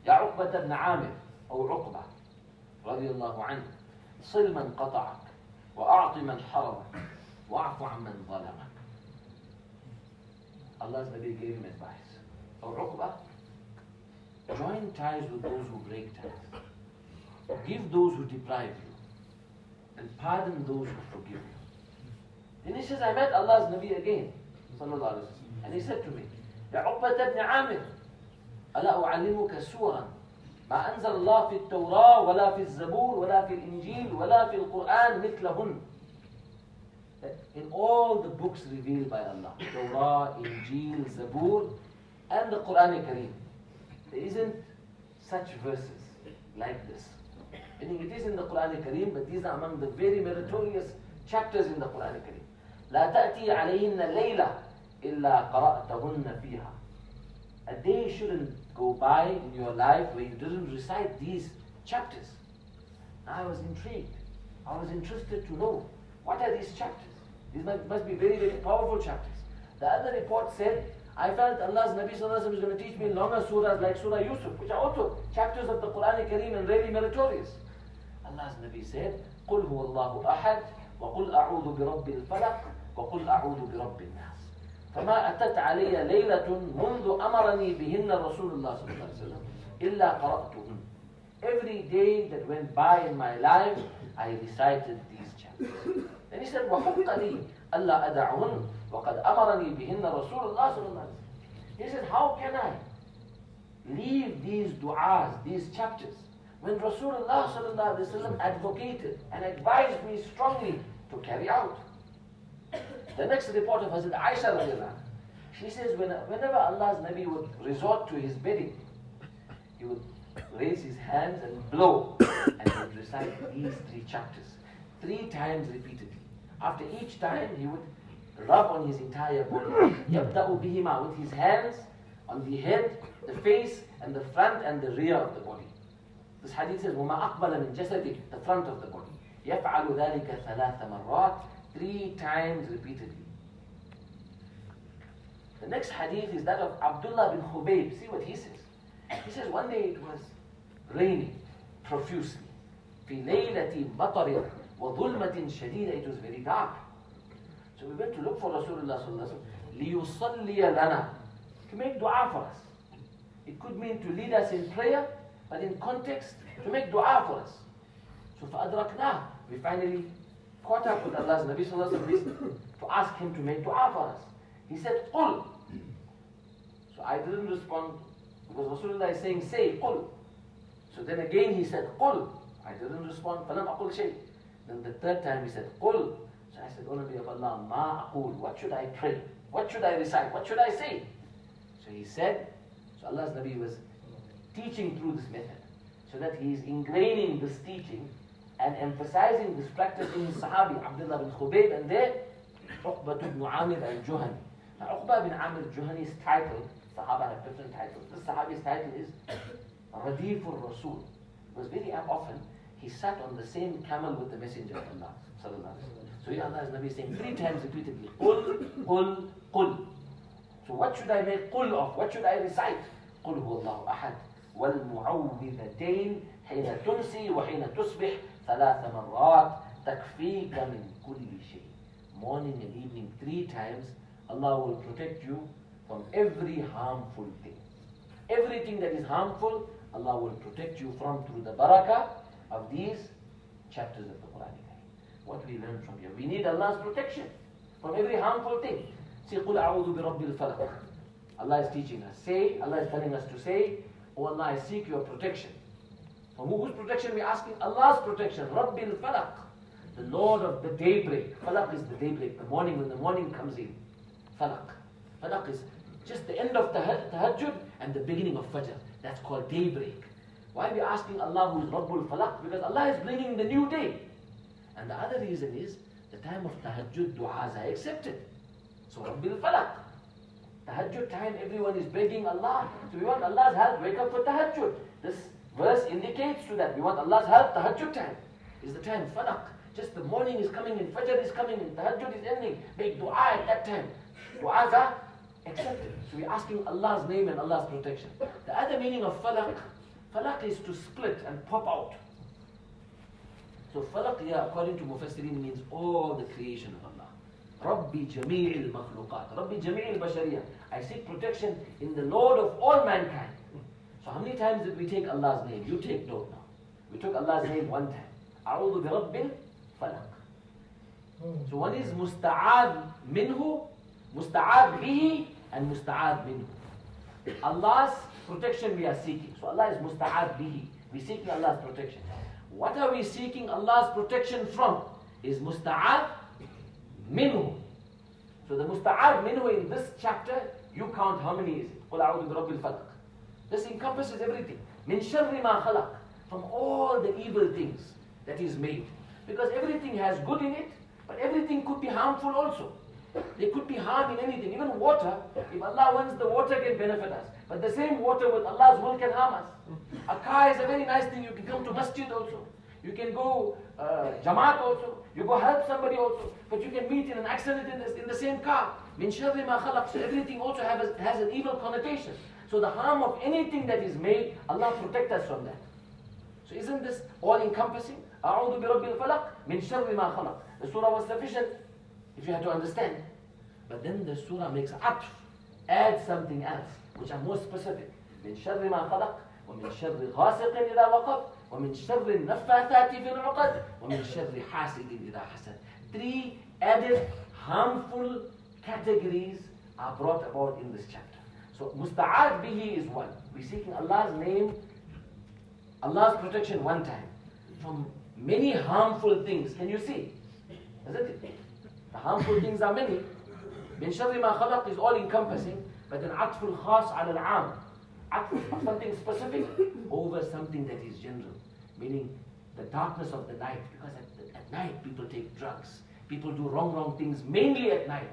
يا عقبة بن عامر أو عقبة رضي الله عنه صل من قطعك وأعط من حرمك واعف عن من ظلمك. Allah's Nabi gave him advice. O Uqba, join ties with those who break ties. Give those who deprive you. And pardon those who forgive you. Then he says, I met Allah's Nabi again. And he said to me, يا عقبة بن عامر ألا أعلمك سورا ما أنزل الله في التوراة ولا في الزبور ولا في الإنجيل ولا في القرآن مثلهن. In all the books revealed by Allah, Torah, Injil, Zabur, and the Quran Kareem, there isn't such verses like this. Meaning it is in the Quran Kareem, but these are among the very meritorious chapters in the Quran Kareem. لا تأتي عليهن ليلة إلا قرأتهن فيها. A day shouldn't go by in your life where you didn't recite these chapters. I was intrigued. I was interested to know, what are these chapters? These must be very, very powerful chapters. The other report said, I felt Allah's Nabi Sallallahu Alaihi Wasallam is going to teach me longer surahs like Surah Yusuf, which are also chapters of the Quran Kareem and really meritorious. Allah's Nabi said, قُلْ هُوَ اللَّهُ أَحَدْ وَقُلْ أَعُوذُ بِرَبِّ الْفَلَقِ وَقُلْ أَعُوذُ بِرَبِّ النَّاسِ فما أتت علي ليلة منذ أمرني بهن رسول الله صلى الله عليه وسلم إلا قرأتهن. Every day that went by in my life, I recited these chapters. Then he said, وَحُقَّ لِي أَلَّا أَدَعُهُنْ وَقَدْ أَمَرَنِي بِهِنَّ رَسُولُ اللَّهِ صلى الله عليه وسلم. He said, how can I leave these du'as, these chapters, when Rasulullah sallallahu alaihi wasallam advocated and advised me strongly to carry out? The next report of Hazrat Aisha radiallahu anha, she says, whenever Allah's Nabi would resort to his bedding, he would raise his hands and blow, and he would recite these 3 chapters 3 times repeatedly. After each time, he would rub on his entire body. يَبْدَأُ بِهِمَا, with his hands on the head, the face, and the front and the rear of the body. This hadith says, وَمَا أَقْبَلَ مِنْ جَسَدِهِ, the front of the body. يَفْعَلُ ذَلِكَ 3 مرات, 3 times repeatedly. The next hadith is that of Abdullah bin Khubayb. See what he says. He says, one day it was raining profusely. في ليلة مطر وظلمة شديدة. It was very dark. So we went to look for Rasulullah sallallahu alaihi wasallam. لِيُصَلِّيَ لَنَا, to make dua for us. It could mean to lead us in prayer, but in context, to make dua for us. So فَأَدْرَكْنَاهُ, we finally caught up with Allah's Nabi sallallahu alaihi wasallam to ask him to make dua for us. He said, قُل. So I didn't respond, because Rasulullah is saying, say, قُل. So then again he said, قُل. I didn't respond, فَلَمْ أَقُلْ شَيْءٍ. Then the 3rd time he said, قُل. So I said, O Nabi of Allah, مَا أَقُول, what should I pray? What should I recite? What should I say? So he said, so Allah's Nabi was teaching through this method, so that he is ingraining this teaching and emphasizing this practice in his Sahabi, Abdullah bin Khubayb, and there, Uqba ibn Amir al-Juhani. Now, Uqba bin Amir al-Juhani's title, Sahaba have different titles. This Sahabi's title is Radifur Rasul. Because very often, he sat on the same camel with the Messenger of Allah. So here Allah is Nabi saying 3 times repeatedly, Qul, Qul, Qul. So what should I make Qul of? What should I recite? قل هو الله أحد والمعوذتين حين تمسي وحين تصبح 3 مرات تكفيك من كل شيء. Morning and evening 3 times, Allah will protect you from every harmful thing. Everything that is harmful, Allah will protect you from through the barakah of these chapters of the Quran. What we learn from here? We need Allah's protection from every harmful thing. Say, قُلْ أَعُوذُ بِرَبِّ الْفَلَقِ. Allah is teaching us. Say, Allah is telling us to say, Oh Allah, I seek your protection. From whose protection we are asking? Allah's protection. رَبِّ الْفَلَقِ, the Lord of the daybreak. Falaq is the daybreak, the morning, when the morning comes in. Falaq. Falaq is just the end of tahajjud and the beginning of fajr. That's called daybreak. Why are we asking Allah who is Rabbul Falaq? Because Allah is bringing the new day. And the other reason is, the time of tahajjud du'as are accepted. So Rabbil Falaq. Tahajjud time, everyone is begging Allah. So we want Allah's help, wake up for tahajjud. This verse indicates to that. We want Allah's help, tahajjud time is the time, falaq. Just the morning is coming in, fajr is coming in, tahajjud is ending. Make dua at that time. Du'as are accepted. So we're asking Allah's name and Allah's protection. The other meaning of falaq, Falaq is to split and pop out. So falaq here, according to Mufassirin, means all the creation of Allah. Rabbi Jami'il Makhluqat, Rabbi Jami'il Bashariyah. I seek protection in the Lord of all mankind. So how many times did we take Allah's name? You take note now. We took Allah's name one time. A'udhu bi Rabbil Falaq. So one is musta'ad minhu, musta'ad bihi, and musta'ad minhu. Allah's protection we are seeking. So Allah is musta'ad bihi. We are seeking Allah's protection. What are we seeking Allah's protection from? Is musta'ad minhu. So the musta'ad minhu in this chapter, you count how many is it? Qul a'udhu bi Rabbil Falaq. This encompasses everything. Min sharri ma khalaq. From all the evil things that is made. Because everything has good in it, but everything could be harmful also. There could be harm in anything. Even water, if Allah wants, the water can benefit us. But the same water with Allah's will can harm us. A car is a very nice thing. You can come to masjid also. You can go jamaat also. You go help somebody also. But you can meet in an accident in the same car. Min sharri ma khalaq. So everything also has an evil connotation. So the harm of anything that is made, Allah protect us from that. So isn't this all encompassing? A'udhu bi Rabbil Falaq min sharri ma khalaq. The surah was sufficient if you had to understand. But then the surah makes atf, adds something else, which are more specific. Min sharri ma khalaq, wa min sharri ghasiqin idha waqab, wa min sharri naffathati fil uqad, wa min sharri hasidin idha hasad. 3 added harmful categories are brought about in this chapter. So musta'ad bihi is one. We're seeking Allah's name, Allah's protection one time from many harmful things. Can you see? Isn't it? The harmful things are many. Min sharri ma khalaq is all encompassing, but an atful khas al am. Atf something specific over something that is general. Meaning the darkness of the night. Because at night people take drugs. People do wrong things mainly at night.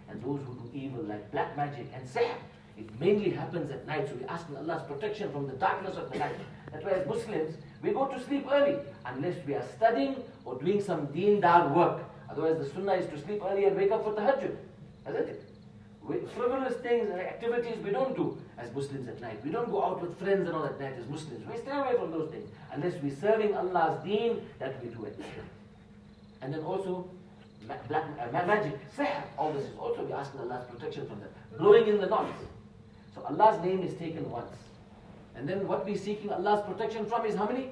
And those who do evil like black magic and sihr, it mainly happens at night. So we're asking Allah's protection from the darkness of the night. That's why as Muslims, we go to sleep early unless we are studying or doing some deen dar work. Otherwise the sunnah is to sleep early and wake up for tahajjud. Isn't it? Frivolous things and activities we don't do as Muslims at night. We don't go out with friends and all at night as Muslims. We stay away from those things. Unless we're serving Allah's deen, that we do at night. And then also magic, sihr, all this is also we're asking Allah's protection from that. Blowing in the knots. So Allah's name is taken once. And then what we're seeking Allah's protection from is how many?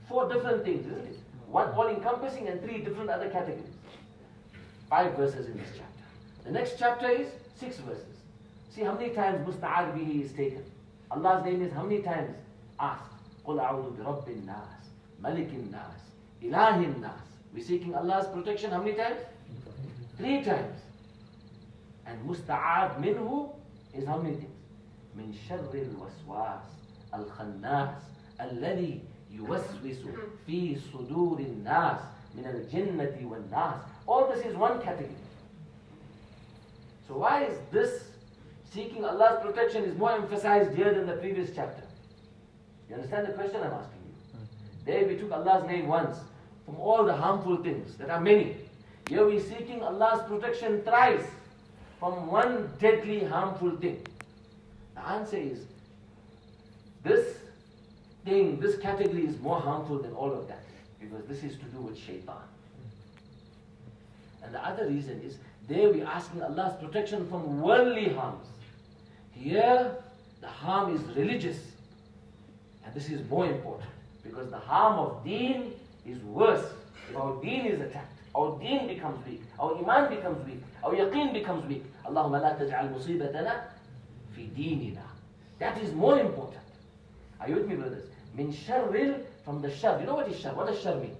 4 different things, isn't it? 1 all-encompassing and 3 different other categories. 5 verses in this chapter. The next chapter is 6 verses. See how many times musta'ad bihi is taken. Allah's name is how many times asked? قُلْ أَعُوذُ بِرَبِّ النَّاسِ مَلِكِ النَّاسِ إِلَهِ النَّاسِ. We're seeking Allah's protection how many times? 3 times. And musta'ad minhu is how many things? من شر الوسواس الخناس الذي يوسوس في صدور الناس من الجنة والناس. All this is one category. So why is this seeking Allah's protection is more emphasized here than the previous chapter? You understand the question I'm asking you? There we took Allah's name once from all the harmful things. There are many. Here we're seeking Allah's protection thrice from one deadly harmful thing. The answer is, this thing, this category is more harmful than all of that. Because this is to do with shaitan. And the other reason is, there we're asking Allah's protection from worldly harms. Here, the harm is religious. And this is more important. Because the harm of deen is worse. If our deen is attacked, our deen becomes weak, our iman becomes weak, our yaqeen becomes weak. Allahumma la taj'al musibatana fi deenina. That is more important. Are you with me, brothers? Min sharril, from the shar. You know what is shar? What does shar mean?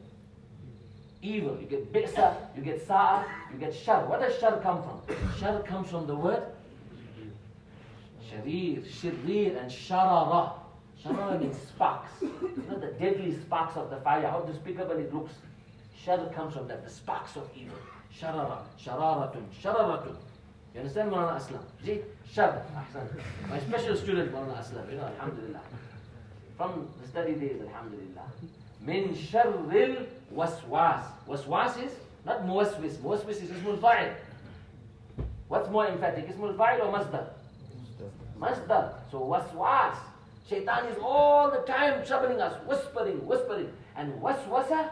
Evil. You get bi'sa, you get sa'a, you get shar. What does shar come from? Shar comes from the word sharir, shirir, and sharara. Sharara means sparks. You know the deadly sparks of the fire, how despicable it looks. Shar comes from that, the sparks of evil. Sharara, shararatun, shararatun. You understand, Maulana Aslam? See? Shar. My special student, Maulana Aslam, you know, alhamdulillah. From the study days, alhamdulillah. Min sharril waswas. Waswas is not muwaswis. Muwaswis is ismul fa'il. What's more emphatic, ismul fa'il or masdar? Masdar. So waswas. Shaitan is all the time troubling us, whispering. And waswasa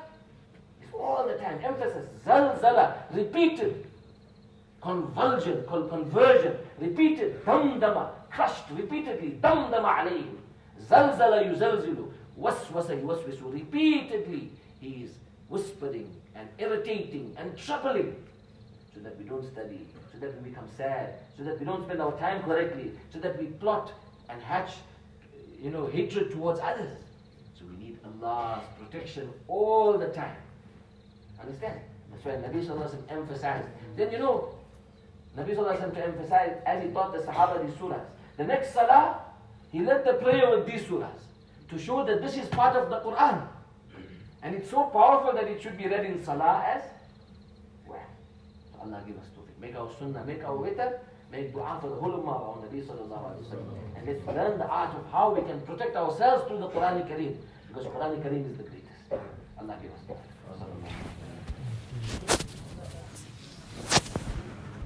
is all the time, emphasis, zalzala, repeated, conversion, repeated, damdama, crushed repeatedly, damdama alayhim, zalzala yuzalzilu, waswasa yuwaswisu, repeatedly he is whispering and irritating and troubling, so that we don't study, so that we become sad, so that we don't spend our time correctly, so that we plot and hatch, hatred towards others. So we need Allah's protection all the time. Understand? That's why Nabi Sallallahu Alaihi Wasallam emphasized. Then Nabi Sallallahu Alaihi Wasallam to emphasize, as he taught the Sahaba these surahs. The next salah, he led the prayer with these surahs to show that this is part of the Quran. And it's so powerful that it should be read in salah as well. So Allah give us tawfiq. Make our sunnah, make our witr, make dua for the whole ummah of our Nabi Sallallahu Alaihi Wasallam. And let's learn the art of how we can protect ourselves through the Quran Kareem. Because Quran Kareem is the greatest.